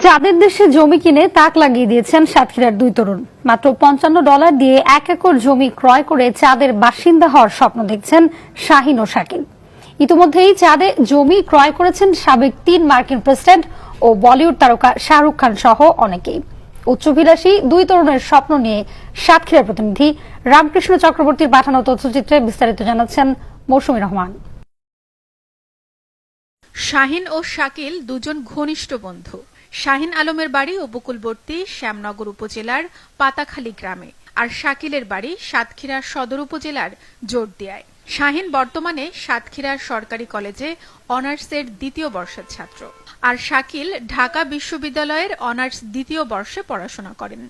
চাঁদের দেশে জমি কিনে তাক লাগিয়ে দিয়েছেন সাতক্ষীরার দুই তরুণ। মাত্র $55 দিয়ে 1 একর জমি ক্রয় করে চাঁদের বাসিন্দা হওয়ার স্বপ্ন দেখছেন শাহিন ও শাকিল। ইতিমধ্যেই চাঁদে জমি ক্রয় করেছেন সাবেক 3 মার্কিন প্রেসিডেন্ট ও বলিউড তারকা শাহরুখ খান সহ অনেকেই। উচ্চাভিলাষী দুই তরুণের স্বপ্ন নিয়ে সাতক্ষীরা প্রতিনিধি রামকৃষ্ণ চক্রবর্তীর পাঠানো তথ্যচিত্রে বিস্তারিত জানাচ্ছেন মৌসুমী রহমান। শাহিন ও শাকিল দুজন ঘনিষ্ঠ বন্ধু। শাহিন আলমের বাড়ি উপকূলবর্তী শ্যামনগর উপজেলার পাতাখালী গ্রামে, আর শাকিলের বাড়ি সাতক্ষীরা সদর উপজেলার জোরদিয়ায়। শাহিন বর্তমানে সাতক্ষীরা সরকারি কলেজে অনার্সের 2য় বর্ষের ছাত্র, আর শাকিল ঢাকা বিশ্ববিদ্যালয়ের অনার্স 2য় বর্ষে পড়াশোনা করেন।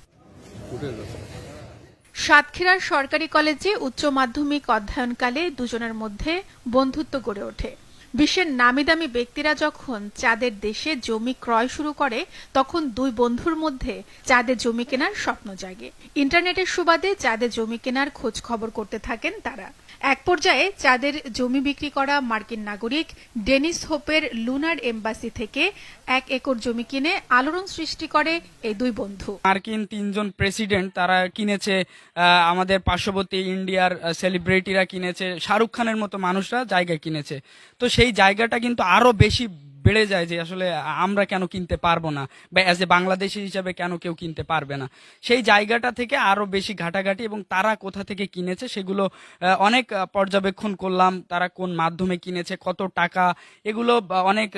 সাতক্ষীরার সরকারি কলেজে উচ্চ মাধ্যমিক অধ্যয়নকালে দুজনের মধ্যে বন্ধুত্ব গড়ে ওঠে। বিশ্বের নামিদামি ব্যক্তিরা যখন চাঁদের দেশে জমি ক্রয় শুরু করে, তখন দুই বন্ধুর মধ্যে চাঁদে জমি কেনার স্বপ্ন জাগে। ইন্টারনেটের সুবাদে চাঁদে জমি কেনার খোঁজ খবর করতে থাকেন তারা। এক পর্যায়ে চাঁদের জমি বিক্রি করা মার্কিন নাগরিক ডেনিস হোপের লুনার এম্বাসি থেকে 1 একর জমি কিনে আলোড়ন সৃষ্টি করে এই দুই বন্ধু। মার্কিন 3 জন প্রেসিডেন্ট তারা কিনেছে, আমাদের পার্শ্ববর্তী ইন্ডিয়ার সেলিব্রিটিরা কিনেছে, শাহরুখ খানের মতো মানুষরা জায়গা কিনেছে। তো সেই জায়গাটা কিন্তু আরো বেশি বেড়ে যায় যে আসলে আমরা কেন কিনতে পারবো না, বা অ্যাজ এ বাংলাদেশি হিসাবে কেন কেউ কিনতে পারবে না। সেই জায়গাটা থেকে আরো বেশি ঘাটাঘাটি এবং তারা কোথা থেকে কিনেছে সেগুলো অনেক পর্যবেক্ষণ করলাম। তারা কোন মাধ্যমে কিনেছে, কত টাকা, এগুলো অনেক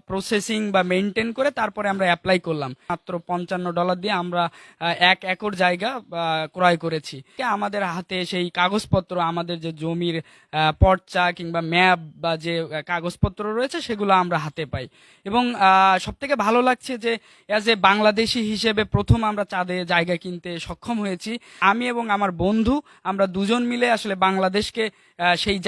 প্রসেসিং বা মেনটেন করে তারপরে আমরা অ্যাপ্লাই করলাম। মাত্র $55 দিয়ে আমরা 1 একর জায়গা ক্রয় করেছি। আমাদের হাতে সেই কাগজপত্র, আমাদের যে জমির পর্চা কিংবা ম্যাপ বা যে কাগজপত্র রয়েছে সেগুলো আমরা হাতে পাই। এবং সব থেকে ভালো লাগছে যে অ্যাজ এ বাংলাদেশি হিসেবে প্রথম আমরা চাঁদে জায়গা কিনতে সক্ষম হয়েছি। আমি এবং আমার বন্ধু আমরা দুজন মিলে আসলে বাংলাদেশকে সেই